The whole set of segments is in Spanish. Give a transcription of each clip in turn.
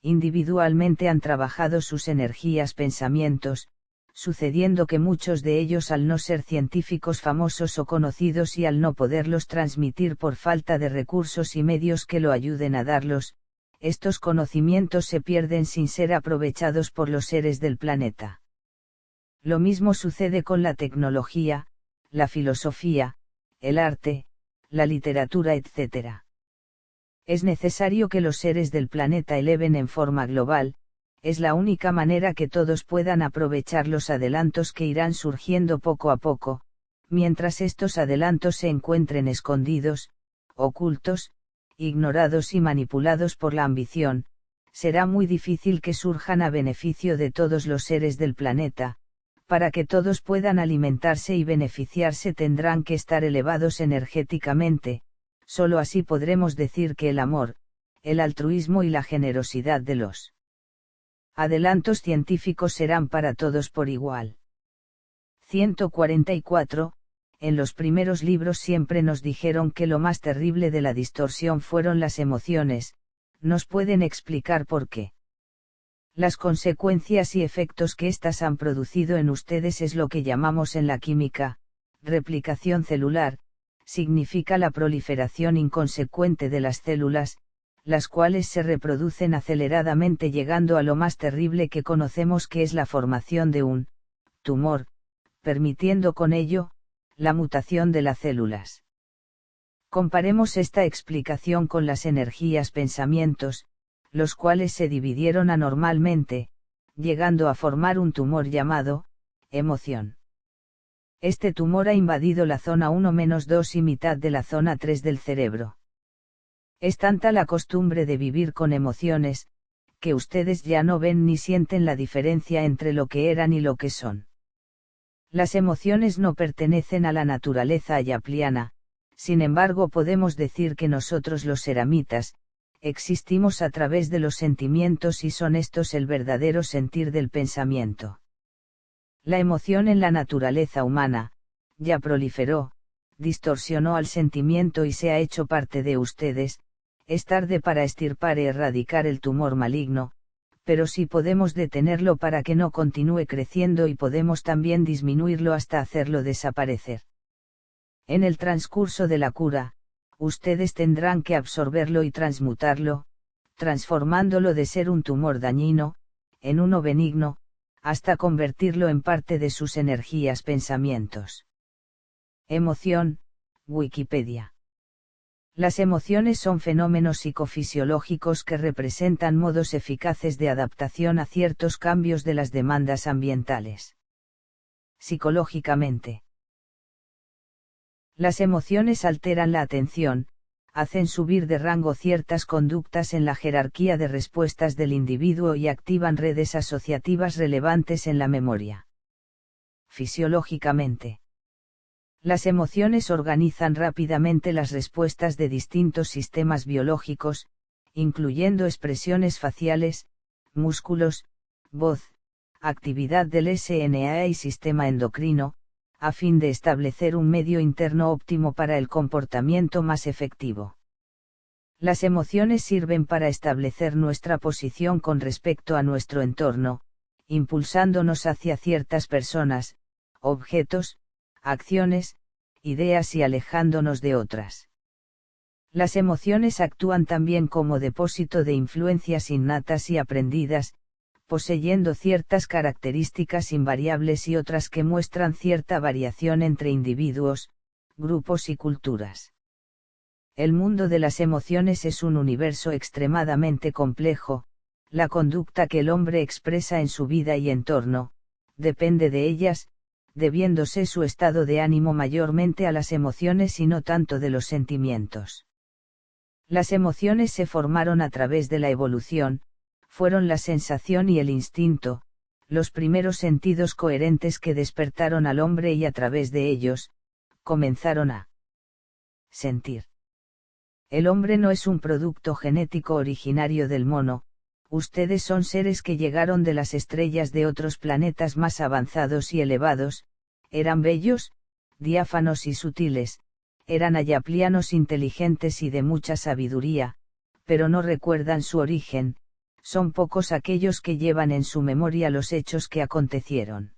individualmente han trabajado sus energías, pensamientos, sucediendo que muchos de ellos, al no ser científicos famosos o conocidos y al no poderlos transmitir por falta de recursos y medios que lo ayuden a darlos, estos conocimientos se pierden sin ser aprovechados por los seres del planeta. Lo mismo sucede con la tecnología, la filosofía, el arte, la literatura, etc. Es necesario que los seres del planeta eleven en forma global, es la única manera que todos puedan aprovechar los adelantos que irán surgiendo poco a poco, mientras estos adelantos se encuentren escondidos, ocultos, ignorados y manipulados por la ambición, será muy difícil que surjan a beneficio de todos los seres del planeta. Para que todos puedan alimentarse y beneficiarse tendrán que estar elevados energéticamente, solo así podremos decir que el amor, el altruismo y la generosidad de los adelantos científicos serán para todos por igual. 144. En los primeros libros siempre nos dijeron que lo más terrible de la distorsión fueron las emociones. ¿Nos pueden explicar por qué? Las consecuencias y efectos que éstas han producido en ustedes es lo que llamamos en la química, replicación celular, significa la proliferación inconsecuente de las células, las cuales se reproducen aceleradamente llegando a lo más terrible que conocemos, que es la formación de un tumor, permitiendo con ello, la mutación de las células. Comparemos esta explicación con las energías, pensamientos, los cuales se dividieron anormalmente, llegando a formar un tumor llamado emoción. Este tumor ha invadido la zona 1-2 y mitad de la zona 3 del cerebro. Es tanta la costumbre de vivir con emociones, que ustedes ya no ven ni sienten la diferencia entre lo que eran y lo que son. Las emociones no pertenecen a la naturaleza ayapliana, sin embargo podemos decir que nosotros los ceramitas, existimos a través de los sentimientos y son estos el verdadero sentir del pensamiento. La emoción en la naturaleza humana, ya proliferó, distorsionó al sentimiento y se ha hecho parte de ustedes. Es tarde para extirpar e erradicar el tumor maligno, pero sí podemos detenerlo para que no continúe creciendo y podemos también disminuirlo hasta hacerlo desaparecer. En el transcurso de la cura, ustedes tendrán que absorberlo y transmutarlo, transformándolo de ser un tumor dañino, en uno benigno, hasta convertirlo en parte de sus energías, pensamientos. Emoción, Wikipedia. Las emociones son fenómenos psicofisiológicos que representan modos eficaces de adaptación a ciertos cambios de las demandas ambientales. Psicológicamente, las emociones alteran la atención, hacen subir de rango ciertas conductas en la jerarquía de respuestas del individuo y activan redes asociativas relevantes en la memoria. Fisiológicamente, las emociones organizan rápidamente las respuestas de distintos sistemas biológicos, incluyendo expresiones faciales, músculos, voz, actividad del SNA y sistema endocrino, a fin de establecer un medio interno óptimo para el comportamiento más efectivo. Las emociones sirven para establecer nuestra posición con respecto a nuestro entorno, impulsándonos hacia ciertas personas, objetos, acciones, ideas y alejándonos de otras. Las emociones actúan también como depósito de influencias innatas y aprendidas, poseyendo ciertas características invariables y otras que muestran cierta variación entre individuos, grupos y culturas. El mundo de las emociones es un universo extremadamente complejo. La conducta que el hombre expresa en su vida y entorno, depende de ellas, debiéndose su estado de ánimo mayormente a las emociones y no tanto de los sentimientos. Las emociones se formaron a través de la evolución, fueron la sensación y el instinto, los primeros sentidos coherentes que despertaron al hombre y a través de ellos, comenzaron a sentir. El hombre no es un producto genético originario del mono, ustedes son seres que llegaron de las estrellas de otros planetas más avanzados y elevados, eran bellos, diáfanos y sutiles, eran ayaplianos inteligentes y de mucha sabiduría, pero no recuerdan su origen, son pocos aquellos que llevan en su memoria los hechos que acontecieron.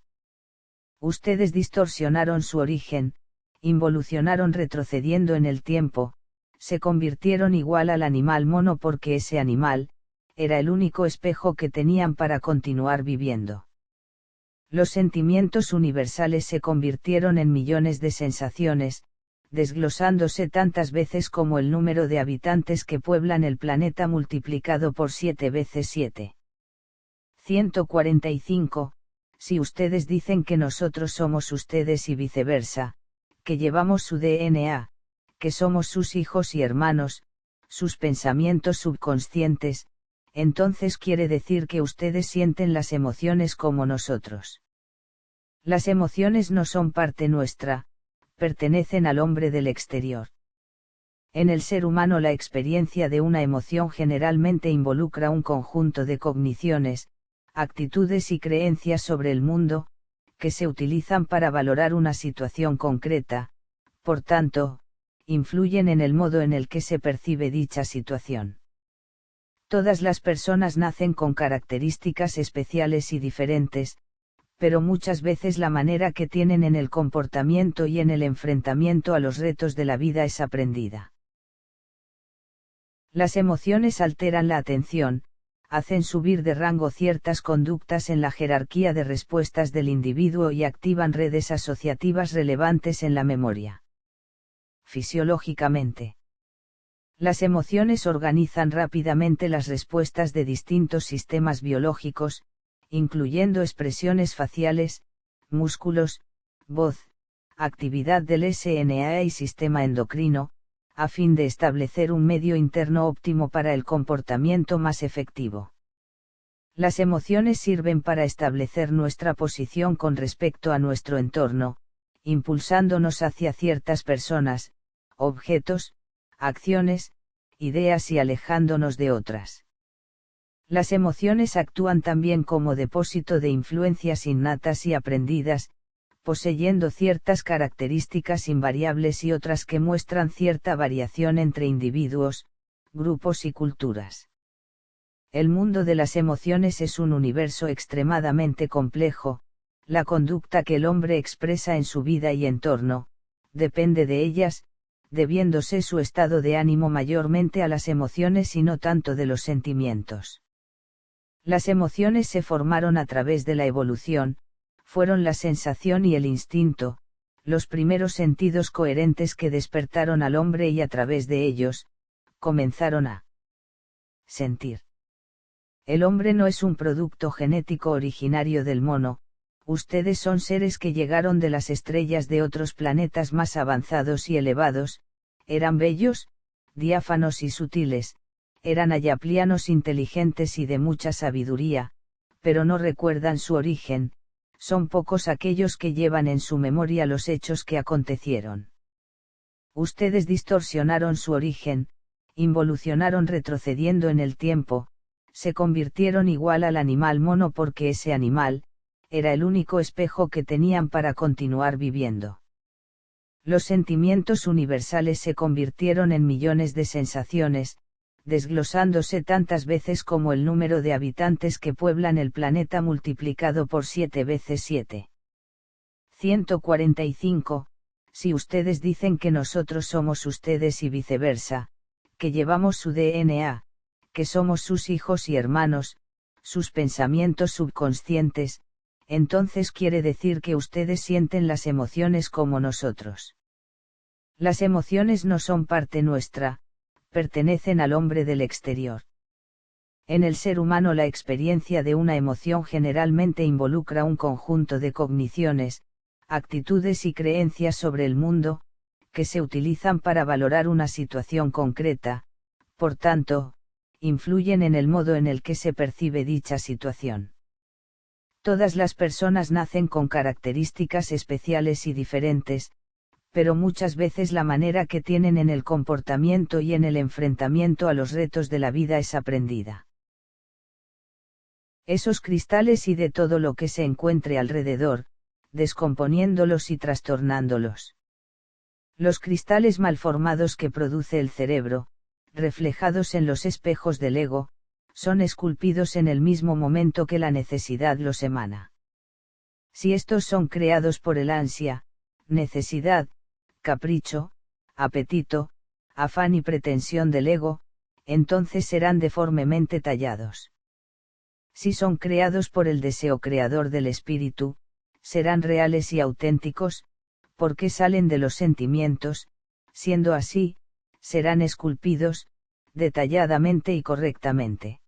Ustedes distorsionaron su origen, involucionaron retrocediendo en el tiempo, se convirtieron igual al animal mono porque ese animal, era el único espejo que tenían para continuar viviendo. Los sentimientos universales se convirtieron en millones de sensaciones, desglosándose tantas veces como el número de habitantes que pueblan el planeta multiplicado por 7 veces 7. 145. Si ustedes dicen que nosotros somos ustedes y viceversa, que llevamos su DNA, que somos sus hijos y hermanos, sus pensamientos subconscientes, entonces quiere decir que ustedes sienten las emociones como nosotros. Las emociones no son parte nuestra, pertenecen al hombre del exterior. En el ser humano la experiencia de una emoción generalmente involucra un conjunto de cogniciones, actitudes y creencias sobre el mundo, que se utilizan para valorar una situación concreta, por tanto, influyen en el modo en el que se percibe dicha situación. Todas las personas nacen con características especiales y diferentes, pero muchas veces la manera que tienen en el comportamiento y en el enfrentamiento a los retos de la vida es aprendida. Las emociones alteran la atención, hacen subir de rango ciertas conductas en la jerarquía de respuestas del individuo y activan redes asociativas relevantes en la memoria. Fisiológicamente, las emociones organizan rápidamente las respuestas de distintos sistemas biológicos, incluyendo expresiones faciales, músculos, voz, actividad del SNA y sistema endocrino, a fin de establecer un medio interno óptimo para el comportamiento más efectivo. Las emociones sirven para establecer nuestra posición con respecto a nuestro entorno, impulsándonos hacia ciertas personas, objetos, acciones, ideas y alejándonos de otras. Las emociones actúan también como depósito de influencias innatas y aprendidas, poseyendo ciertas características invariables y otras que muestran cierta variación entre individuos, grupos y culturas. El mundo de las emociones es un universo extremadamente complejo, la conducta que el hombre expresa en su vida y entorno, depende de ellas, debiéndose su estado de ánimo mayormente a las emociones y no tanto de los sentimientos. Las emociones se formaron a través de la evolución, fueron la sensación y el instinto, los primeros sentidos coherentes que despertaron al hombre y a través de ellos, comenzaron a sentir. El hombre no es un producto genético originario del mono, ustedes son seres que llegaron de las estrellas de otros planetas más avanzados y elevados, eran bellos, diáfanos y sutiles, eran ayaplianos inteligentes y de mucha sabiduría, pero no recuerdan su origen, son pocos aquellos que llevan en su memoria los hechos que acontecieron. Ustedes distorsionaron su origen, involucionaron retrocediendo en el tiempo, se convirtieron igual al animal mono porque ese animal, era el único espejo que tenían para continuar viviendo. Los sentimientos universales se convirtieron en millones de sensaciones, desglosándose tantas veces como el número de habitantes que pueblan el planeta multiplicado por 7 veces 7. 145. Si ustedes dicen que nosotros somos ustedes y viceversa, que llevamos su DNA, que somos sus hijos y hermanos, sus pensamientos subconscientes, entonces quiere decir que ustedes sienten las emociones como nosotros. Las emociones no son parte nuestra, pertenecen al hombre del exterior. En el ser humano la experiencia de una emoción generalmente involucra un conjunto de cogniciones, actitudes y creencias sobre el mundo, que se utilizan para valorar una situación concreta, por tanto, influyen en el modo en el que se percibe dicha situación. Todas las personas nacen con características especiales y diferentes, pero muchas veces la manera que tienen en el comportamiento y en el enfrentamiento a los retos de la vida es aprendida. Esos cristales y de todo lo que se encuentre alrededor, descomponiéndolos y trastornándolos. Los cristales malformados que produce el cerebro, reflejados en los espejos del ego, son esculpidos en el mismo momento que la necesidad los emana. Si estos son creados por el ansia, necesidad, capricho, apetito, afán y pretensión del ego, entonces serán deformemente tallados. Si son creados por el deseo creador del espíritu, serán reales y auténticos, porque salen de los sentimientos, siendo así, serán esculpidos, detalladamente y correctamente.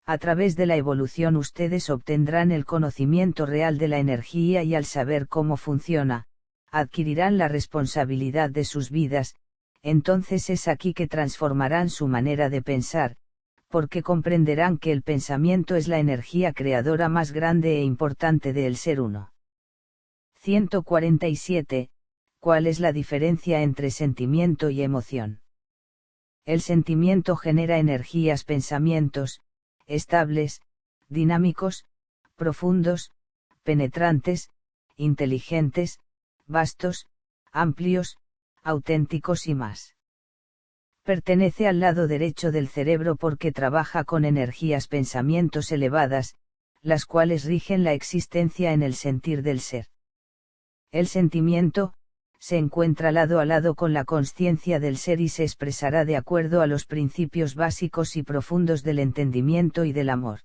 A través de la evolución ustedes obtendrán el conocimiento real de la energía y al saber cómo funciona, adquirirán la responsabilidad de sus vidas, entonces es aquí que transformarán su manera de pensar, porque comprenderán que el pensamiento es la energía creadora más grande e importante del ser uno. 147. ¿Cuál es la diferencia entre sentimiento y emoción? El sentimiento genera energías, pensamientos, estables, dinámicos, profundos, penetrantes, inteligentes, vastos, amplios, auténticos y más. Pertenece al lado derecho del cerebro porque trabaja con energías, pensamientos elevadas, las cuales rigen la existencia en el sentir del ser. El sentimiento, se encuentra lado a lado con la consciencia del ser y se expresará de acuerdo a los principios básicos y profundos del entendimiento y del amor.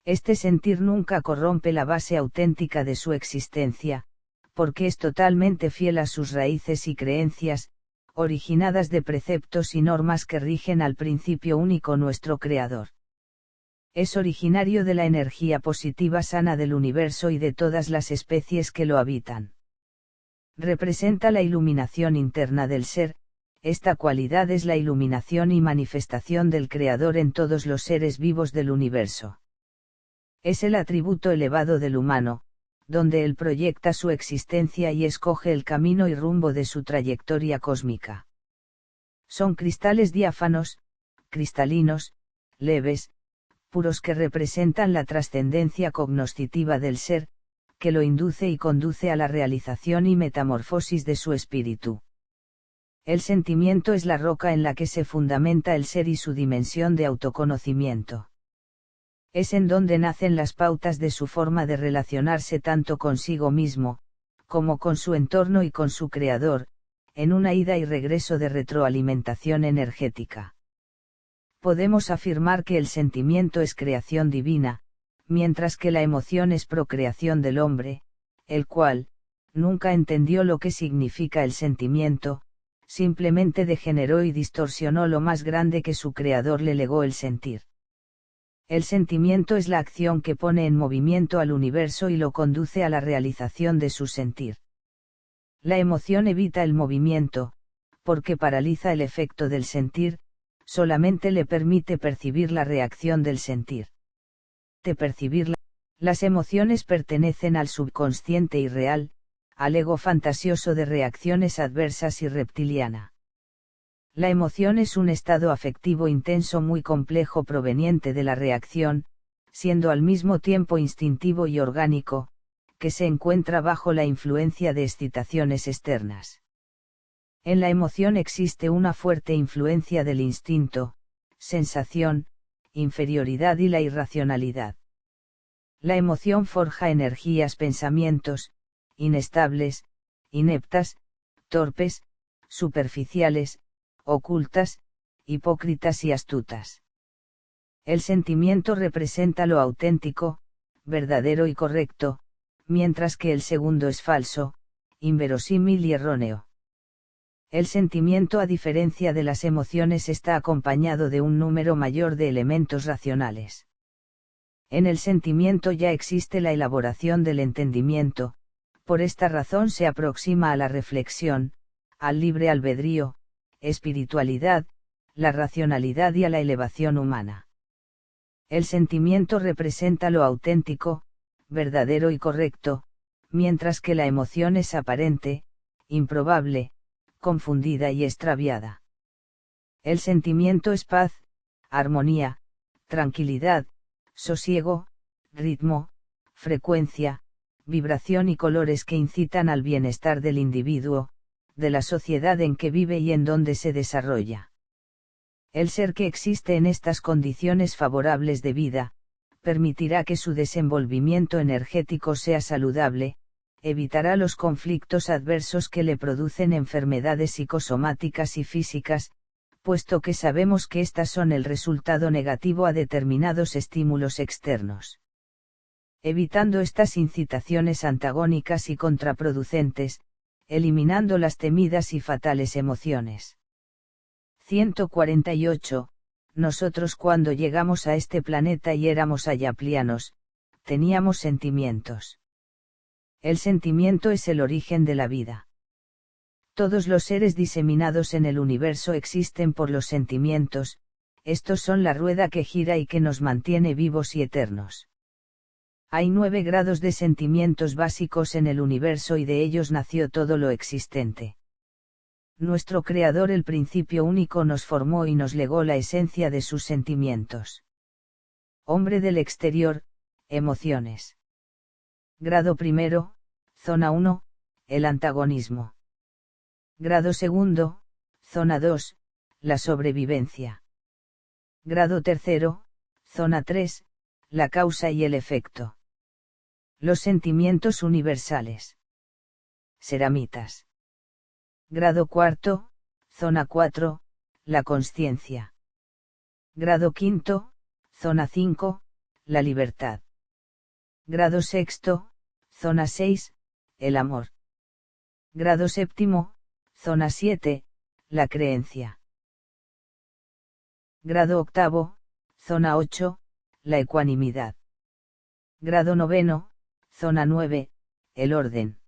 Este sentir nunca corrompe la base auténtica de su existencia, porque es totalmente fiel a sus raíces y creencias, originadas de preceptos y normas que rigen al principio único, nuestro Creador. Es originario de la energía positiva sana del universo y de todas las especies que lo habitan. Representa la iluminación interna del ser, esta cualidad es la iluminación y manifestación del Creador en todos los seres vivos del universo. Es el atributo elevado del humano, donde él proyecta su existencia y escoge el camino y rumbo de su trayectoria cósmica. Son cristales diáfanos, cristalinos, leves, puros que representan la trascendencia cognoscitiva del ser, que lo induce y conduce a la realización y metamorfosis de su espíritu. El sentimiento es la roca en la que se fundamenta el ser y su dimensión de autoconocimiento. Es en donde nacen las pautas de su forma de relacionarse tanto consigo mismo, como con su entorno y con su creador, en una ida y regreso de retroalimentación energética. Podemos afirmar que el sentimiento es creación divina, mientras que la emoción es procreación del hombre, el cual, nunca entendió lo que significa el sentimiento, simplemente degeneró y distorsionó lo más grande que su creador le legó, el sentir. El sentimiento es la acción que pone en movimiento al universo y lo conduce a la realización de su sentir. La emoción evita el movimiento, porque paraliza el efecto del sentir, solamente le permite percibir la reacción del sentir. Las emociones pertenecen al subconsciente irreal, al ego fantasioso de reacciones adversas y reptiliana. La emoción es un estado afectivo intenso muy complejo proveniente de la reacción, siendo al mismo tiempo instintivo y orgánico, que se encuentra bajo la influencia de excitaciones externas. En la emoción existe una fuerte influencia del instinto, sensación, inferioridad y la irracionalidad. La emoción forja energías, pensamientos, inestables, ineptas, torpes, superficiales, ocultas, hipócritas y astutas. El sentimiento representa lo auténtico, verdadero y correcto, mientras que el segundo es falso, inverosímil y erróneo. El sentimiento, a diferencia de las emociones, está acompañado de un número mayor de elementos racionales. En el sentimiento ya existe la elaboración del entendimiento, por esta razón se aproxima a la reflexión, al libre albedrío, espiritualidad, la racionalidad y a la elevación humana. El sentimiento representa lo auténtico, verdadero y correcto, mientras que la emoción es aparente, improbable, confundida y extraviada. El sentimiento es paz, armonía, tranquilidad, sosiego, ritmo, frecuencia, vibración y colores que incitan al bienestar del individuo, de la sociedad en que vive y en donde se desarrolla. El ser que existe en estas condiciones favorables de vida, permitirá que su desenvolvimiento energético sea saludable, evitará los conflictos adversos que le producen enfermedades psicosomáticas y físicas, puesto que sabemos que éstas son el resultado negativo a determinados estímulos externos. Evitando estas incitaciones antagónicas y contraproducentes, eliminando las temidas y fatales emociones. 148. Nosotros cuando llegamos a este planeta y éramos ayaplianos, teníamos sentimientos. El sentimiento es el origen de la vida. Todos los seres diseminados en el universo existen por los sentimientos, estos son la rueda que gira y que nos mantiene vivos y eternos. Hay 9 grados de sentimientos básicos en el universo y de ellos nació todo lo existente. Nuestro Creador, el principio único, nos formó y nos legó la esencia de sus sentimientos. Hombre del exterior, emociones. Grado primero, zona 1, el antagonismo. Grado segundo, zona 2, la sobrevivencia. Grado tercero, zona 3, la causa y el efecto. Los sentimientos universales. Seramitas. Grado cuarto, zona 4, la consciencia. Grado quinto, zona 5, la libertad. Grado sexto, zona 6, el amor. Grado séptimo, zona 7, la creencia. Grado octavo, zona 8, la ecuanimidad. Grado noveno, zona 9, el orden.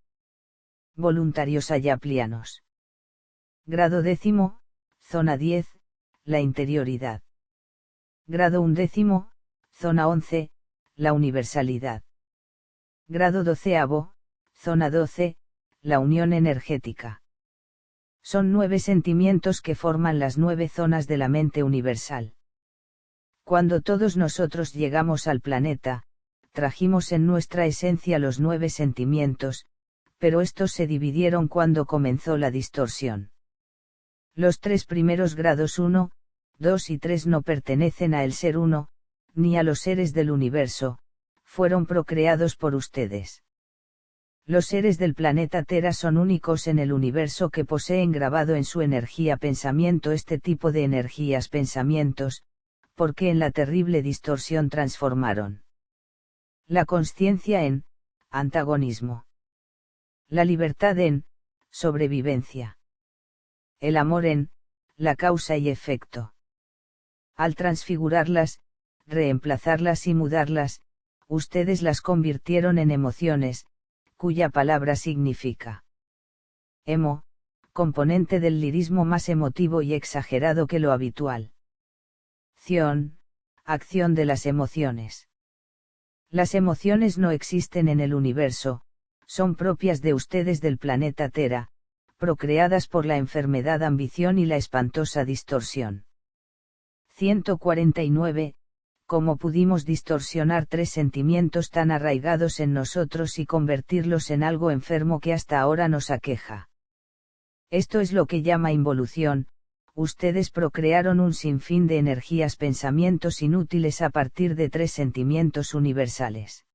Voluntarios ayaplianos. Grado décimo, zona 10, la interioridad. Grado undécimo, zona 11, la universalidad. Grado doceavo, zona 12, la unión energética. Son 9 sentimientos que forman las 9 zonas de la mente universal. Cuando todos nosotros llegamos al planeta, trajimos en nuestra esencia los 9 sentimientos, pero estos se dividieron cuando comenzó la distorsión. Los 3 primeros grados 1, 2 y 3 no pertenecen a el ser uno, ni a los seres del universo, fueron procreados por ustedes. Los seres del planeta Tera son únicos en el universo que poseen grabado en su energía pensamiento este tipo de energías pensamientos, porque en la terrible distorsión transformaron la consciencia en antagonismo, la libertad en sobrevivencia, el amor en la causa y efecto. Al transfigurarlas, reemplazarlas y mudarlas, ustedes las convirtieron en emociones, cuya palabra significa emo, componente del lirismo más emotivo y exagerado que lo habitual. Acción de las emociones. Las emociones no existen en el universo, son propias de ustedes del planeta Tera, procreadas por la enfermedad ambición y la espantosa distorsión. 149. ¿Cómo pudimos distorsionar 3 sentimientos tan arraigados en nosotros y convertirlos en algo enfermo que hasta ahora nos aqueja? Esto es lo que llama involución. Ustedes procrearon un sinfín de energías pensamientos inútiles a partir de 3 sentimientos universales.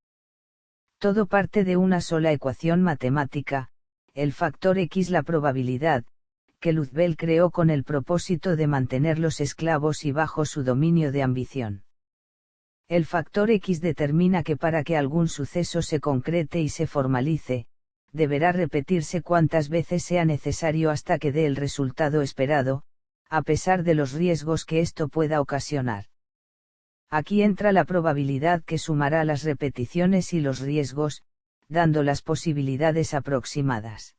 Todo parte de una sola ecuación matemática, el factor X, la probabilidad, que Luzbel creó con el propósito de mantenerlos esclavos y bajo su dominio de ambición. El factor X determina que para que algún suceso se concrete y se formalice, deberá repetirse cuantas veces sea necesario hasta que dé el resultado esperado, a pesar de los riesgos que esto pueda ocasionar. Aquí entra la probabilidad que sumará las repeticiones y los riesgos, dando las posibilidades aproximadas.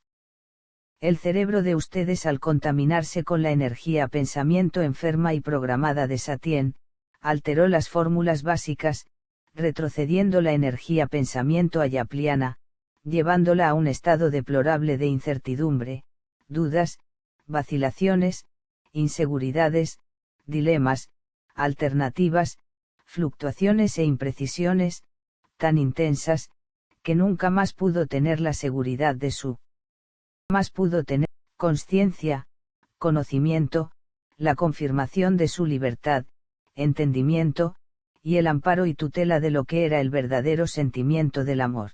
El cerebro de ustedes, al contaminarse con la energía pensamiento enferma y programada de Satien, alteró las fórmulas básicas, retrocediendo la energía pensamiento ayapliana, llevándola a un estado deplorable de incertidumbre, dudas, vacilaciones, inseguridades, dilemas, alternativas, fluctuaciones e imprecisiones, tan intensas, que nunca más pudo tener la seguridad de su. Más pudo tener consciencia, conocimiento, la confirmación de su libertad, entendimiento, y el amparo y tutela de lo que era el verdadero sentimiento del amor.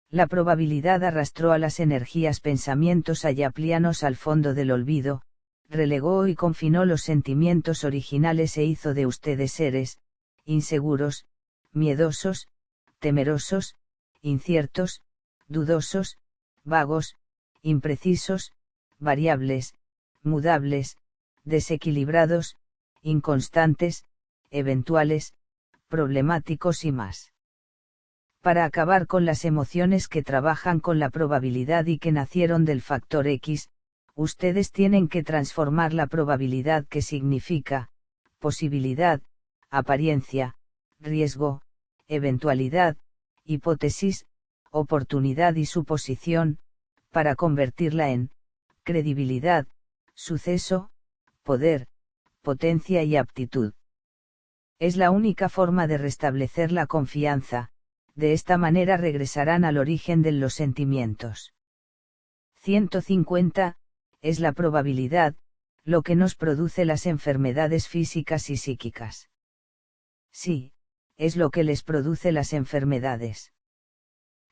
La probabilidad arrastró a las energías pensamientos ayaplianos al fondo del olvido, relegó y confinó los sentimientos originales e hizo de ustedes seres, inseguros, miedosos, temerosos, inciertos, dudosos, vagos, imprecisos, variables, mudables, desequilibrados, inconstantes, eventuales, problemáticos y más. Para acabar con las emociones que trabajan con la probabilidad y que nacieron del factor X, ustedes tienen que transformar la probabilidad que significa, posibilidad, apariencia, riesgo, eventualidad, hipótesis, oportunidad y suposición, para convertirla en credibilidad, suceso, poder, potencia y aptitud. Es la única forma de restablecer la confianza, de esta manera regresarán al origen de los sentimientos. 150. Es la probabilidad, lo que nos produce las enfermedades físicas y psíquicas. Sí, es lo que les produce las enfermedades.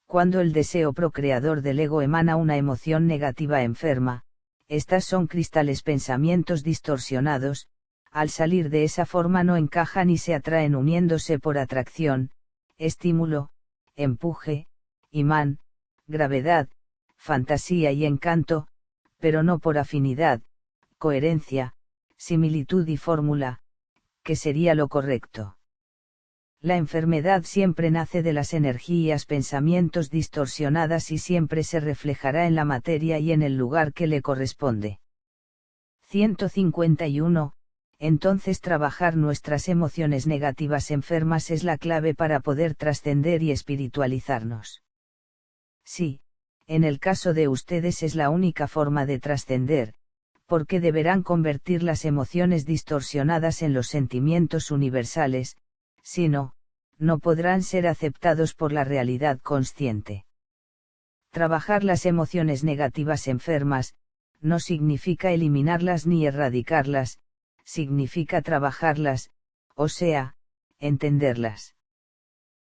Cuando el deseo procreador del ego emana una emoción negativa enferma, estas son cristales pensamientos distorsionados, al salir de esa forma no encajan y se atraen uniéndose por atracción, estímulo, empuje, imán, gravedad, fantasía y encanto, pero no por afinidad, coherencia, similitud y fórmula, que sería lo correcto. La enfermedad siempre nace de las energías pensamientos distorsionadas y siempre se reflejará en la materia y en el lugar que le corresponde. 151. Entonces trabajar nuestras emociones negativas enfermas es la clave para poder trascender y espiritualizarnos. Sí, en el caso de ustedes es la única forma de trascender, porque deberán convertir las emociones distorsionadas en los sentimientos universales, si no, no podrán ser aceptados por la realidad consciente. Trabajar las emociones negativas enfermas, no significa eliminarlas ni erradicarlas, significa trabajarlas, o sea, entenderlas.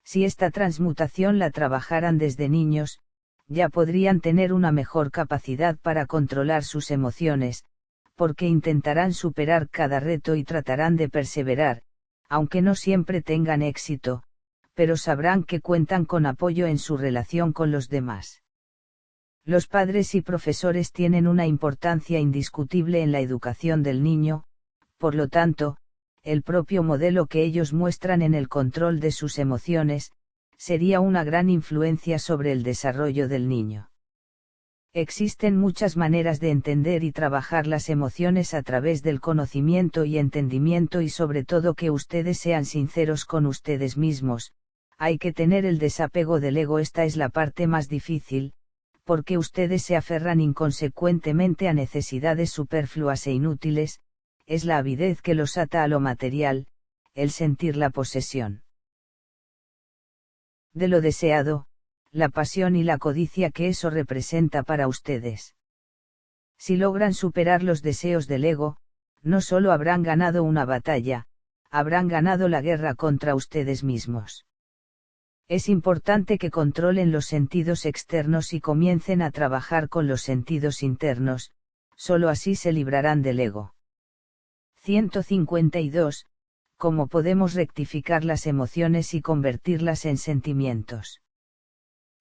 Si esta transmutación la trabajaran desde niños, ya podrían tener una mejor capacidad para controlar sus emociones, porque intentarán superar cada reto y tratarán de perseverar, aunque no siempre tengan éxito, pero sabrán que cuentan con apoyo en su relación con los demás. Los padres y profesores tienen una importancia indiscutible en la educación del niño, por lo tanto, el propio modelo que ellos muestran en el control de sus emociones, sería una gran influencia sobre el desarrollo del niño. Existen muchas maneras de entender y trabajar las emociones a través del conocimiento y entendimiento y sobre todo que ustedes sean sinceros con ustedes mismos, hay que tener el desapego del ego, esta es la parte más difícil, porque ustedes se aferran inconsecuentemente a necesidades superfluas e inútiles, es la avidez que los ata a lo material, el sentir la posesión de lo deseado, la pasión y la codicia que eso representa para ustedes. Si logran superar los deseos del ego, no solo habrán ganado una batalla, habrán ganado la guerra contra ustedes mismos. Es importante que controlen los sentidos externos y comiencen a trabajar con los sentidos internos, solo así se librarán del ego. 152. ¿Cómo podemos rectificar las emociones y convertirlas en sentimientos?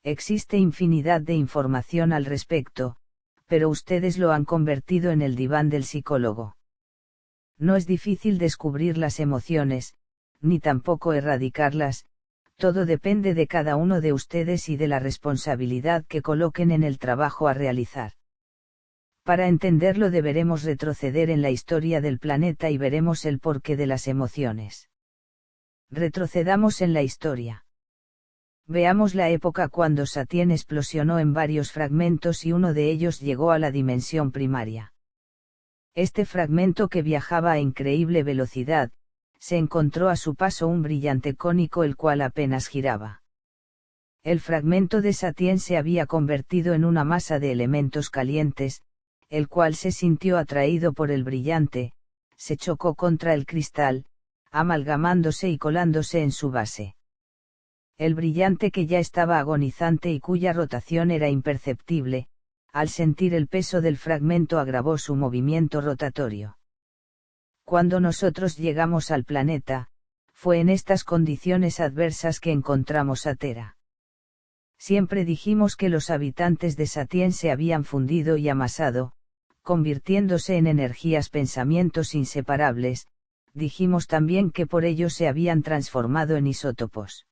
Existe infinidad de información al respecto, pero ustedes lo han convertido en el diván del psicólogo. No es difícil descubrir las emociones, ni tampoco erradicarlas, todo depende de cada uno de ustedes y de la responsabilidad que coloquen en el trabajo a realizar. Para entenderlo deberemos retroceder en la historia del planeta y veremos el porqué de las emociones. Retrocedamos en la historia. Veamos la época cuando Satien explosionó en varios fragmentos y uno de ellos llegó a la dimensión primaria. Este fragmento que viajaba a increíble velocidad, se encontró a su paso un brillante cónico el cual apenas giraba. El fragmento de Satien se había convertido en una masa de elementos calientes, el cual se sintió atraído por el brillante, se chocó contra el cristal, amalgamándose y colándose en su base. El brillante, que ya estaba agonizante y cuya rotación era imperceptible, al sentir el peso del fragmento agravó su movimiento rotatorio. Cuando nosotros llegamos al planeta, fue en estas condiciones adversas que encontramos a Tera. Siempre dijimos que los habitantes de Satien se habían fundido y amasado, convirtiéndose en energías pensamientos inseparables. Dijimos también que por ello se habían transformado en isótopos.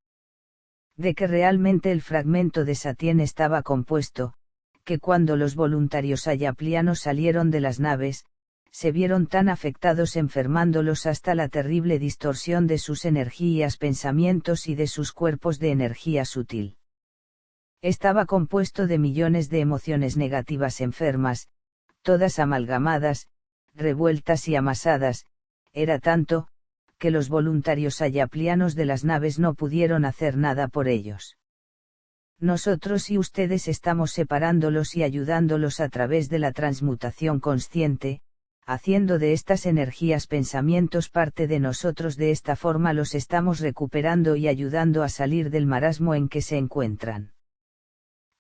De que realmente el fragmento de Satien estaba compuesto, que cuando los voluntarios ayaplianos salieron de las naves, se vieron tan afectados enfermándolos hasta la terrible distorsión de sus energías pensamientos y de sus cuerpos de energía sutil. Estaba compuesto de millones de emociones negativas enfermas, todas amalgamadas, revueltas y amasadas, era tanto, que los voluntarios ayaplianos de las naves no pudieron hacer nada por ellos. Nosotros y ustedes estamos separándolos y ayudándolos a través de la transmutación consciente, haciendo de estas energías pensamientos parte de nosotros. De esta forma los estamos recuperando y ayudando a salir del marasmo en que se encuentran.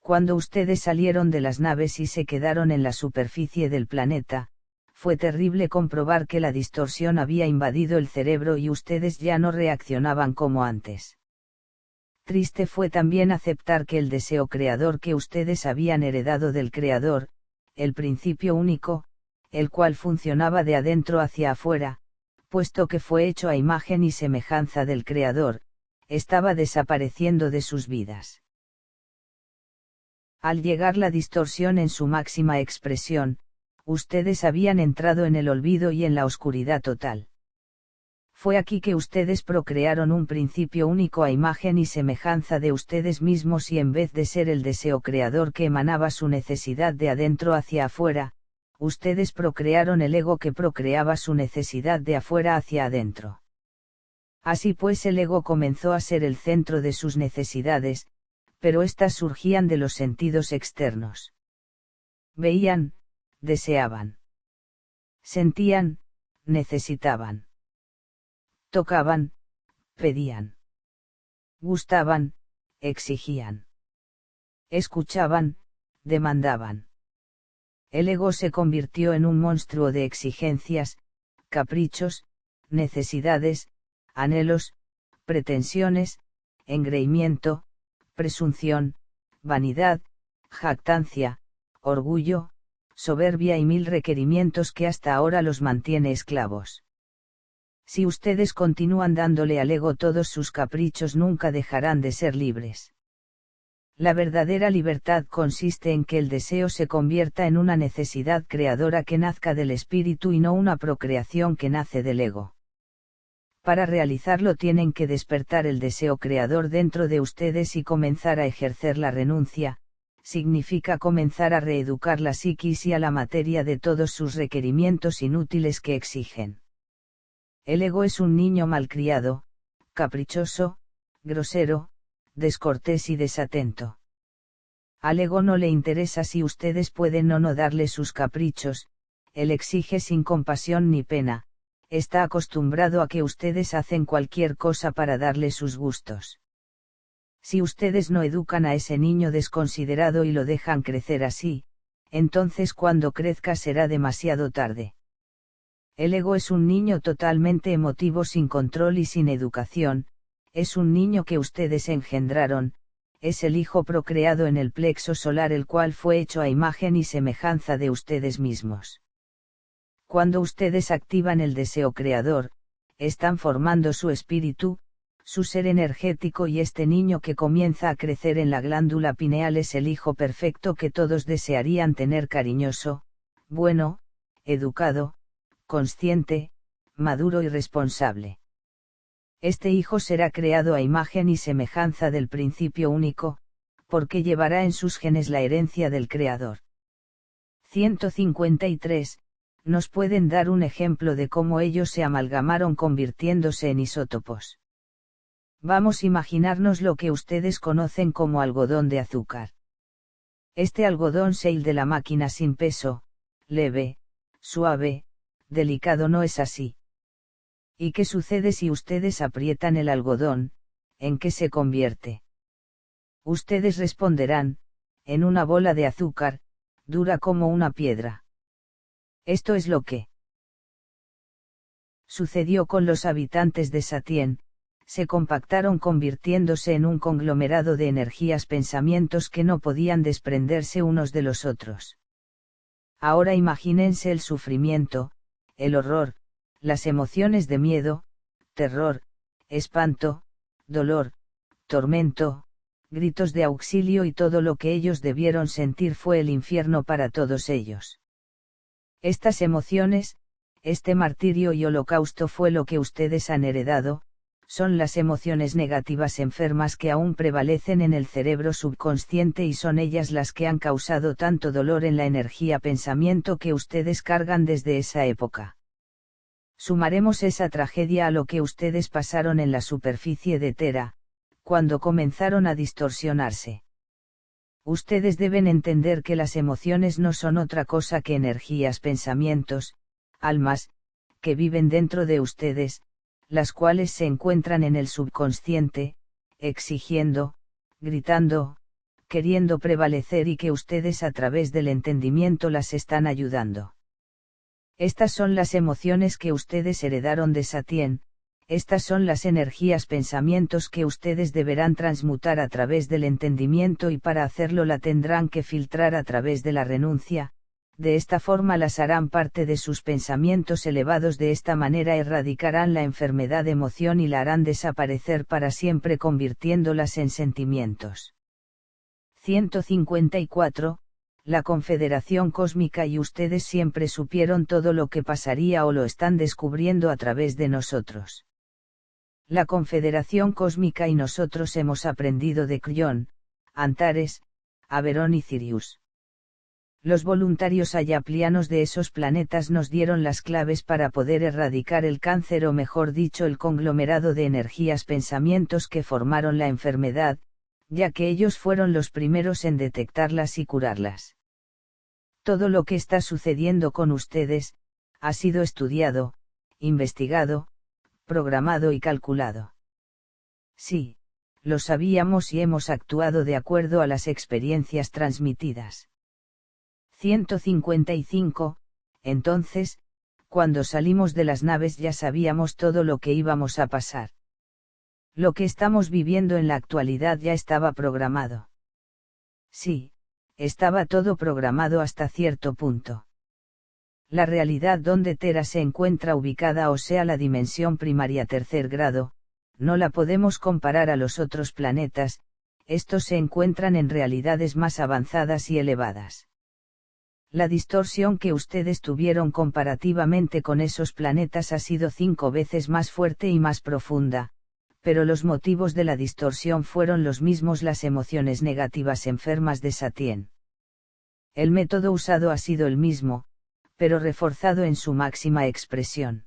Cuando ustedes salieron de las naves y se quedaron en la superficie del planeta, fue terrible comprobar que la distorsión había invadido el cerebro y ustedes ya no reaccionaban como antes. Triste fue también aceptar que el deseo creador que ustedes habían heredado del Creador, el principio único, el cual funcionaba de adentro hacia afuera, puesto que fue hecho a imagen y semejanza del Creador, estaba desapareciendo de sus vidas. Al llegar la distorsión en su máxima expresión, ustedes habían entrado en el olvido y en la oscuridad total. Fue aquí que ustedes procrearon un principio único a imagen y semejanza de ustedes mismos y en vez de ser el deseo creador que emanaba su necesidad de adentro hacia afuera, ustedes procrearon el ego que procreaba su necesidad de afuera hacia adentro. Así pues el ego comenzó a ser el centro de sus necesidades, pero éstas surgían de los sentidos externos. Veían, deseaban. Sentían, necesitaban. Tocaban, pedían. Gustaban, exigían. Escuchaban, demandaban. El ego se convirtió en un monstruo de exigencias, caprichos, necesidades, anhelos, pretensiones, engreimiento, presunción, vanidad, jactancia, orgullo, soberbia y mil requerimientos que hasta ahora los mantiene esclavos. Si ustedes continúan dándole al ego todos sus caprichos, nunca dejarán de ser libres. La verdadera libertad consiste en que el deseo se convierta en una necesidad creadora que nazca del espíritu y no una procreación que nace del ego. Para realizarlo tienen que despertar el deseo creador dentro de ustedes y comenzar a ejercer la renuncia, significa comenzar a reeducar la psiquis y a la materia de todos sus requerimientos inútiles que exigen. El ego es un niño malcriado, caprichoso, grosero, descortés y desatento. Al ego no le interesa si ustedes pueden o no darle sus caprichos, él exige sin compasión ni pena, está acostumbrado a que ustedes hacen cualquier cosa para darle sus gustos. Si ustedes no educan a ese niño desconsiderado y lo dejan crecer así, entonces cuando crezca será demasiado tarde. El ego es un niño totalmente emotivo sin control y sin educación, es un niño que ustedes engendraron, es el hijo procreado en el plexo solar el cual fue hecho a imagen y semejanza de ustedes mismos. Cuando ustedes activan el deseo creador, están formando su espíritu, su ser energético y este niño que comienza a crecer en la glándula pineal es el hijo perfecto que todos desearían tener, cariñoso, bueno, educado, consciente, maduro y responsable. Este hijo será creado a imagen y semejanza del principio único, porque llevará en sus genes la herencia del Creador. 153. Nos pueden dar un ejemplo de cómo ellos se amalgamaron convirtiéndose en isótopos. Vamos a imaginarnos lo que ustedes conocen como algodón de azúcar. Este algodón sale de la máquina sin peso, leve, suave, delicado. No es así. ¿Y qué sucede si ustedes aprietan el algodón? ¿En qué se convierte? Ustedes responderán, en una bola de azúcar, dura como una piedra. Esto es lo que sucedió con los habitantes de Satien, se compactaron convirtiéndose en un conglomerado de energías, pensamientos que no podían desprenderse unos de los otros. Ahora imagínense el sufrimiento, el horror, las emociones de miedo, terror, espanto, dolor, tormento, gritos de auxilio, y todo lo que ellos debieron sentir fue el infierno para todos ellos. Estas emociones, este martirio y holocausto fue lo que ustedes han heredado, son las emociones negativas enfermas que aún prevalecen en el cerebro subconsciente, y son ellas las que han causado tanto dolor en la energía pensamiento que ustedes cargan desde esa época. Sumaremos esa tragedia a lo que ustedes pasaron en la superficie de Tera, cuando comenzaron a distorsionarse. Ustedes deben entender que las emociones no son otra cosa que energías, pensamientos, almas, que viven dentro de ustedes, las cuales se encuentran en el subconsciente, exigiendo, gritando, queriendo prevalecer, y que ustedes a través del entendimiento las están ayudando. Estas son las emociones que ustedes heredaron de Satien, estas son las energías, pensamientos que ustedes deberán transmutar a través del entendimiento, y para hacerlo la tendrán que filtrar a través de la renuncia. De esta forma las harán parte de sus pensamientos elevados, de esta manera erradicarán la enfermedad de emoción y la harán desaparecer para siempre, convirtiéndolas en sentimientos. 154. La Confederación Cósmica y ustedes siempre supieron todo lo que pasaría, o lo están descubriendo a través de nosotros. La Confederación Cósmica y nosotros hemos aprendido de Crión, Antares, Averón y Sirius. Los voluntarios ayaplianos de esos planetas nos dieron las claves para poder erradicar el cáncer, o mejor dicho, el conglomerado de energías, pensamientos que formaron la enfermedad, ya que ellos fueron los primeros en detectarlas y curarlas. Todo lo que está sucediendo con ustedes, ha sido estudiado, investigado, programado y calculado. Sí, lo sabíamos y hemos actuado de acuerdo a las experiencias transmitidas. 155. Entonces, cuando salimos de las naves ya sabíamos todo lo que íbamos a pasar. Lo que estamos viviendo en la actualidad ya estaba programado. Sí, estaba todo programado hasta cierto punto. La realidad donde Tera se encuentra ubicada, o sea la dimensión primaria tercer grado, no la podemos comparar a los otros planetas, estos se encuentran en realidades más avanzadas y elevadas. La distorsión que ustedes tuvieron comparativamente con esos planetas ha sido 5 veces más fuerte y más profunda, pero los motivos de la distorsión fueron los mismos, las emociones negativas enfermas de Satien. El método usado ha sido el mismo, pero reforzado en su máxima expresión.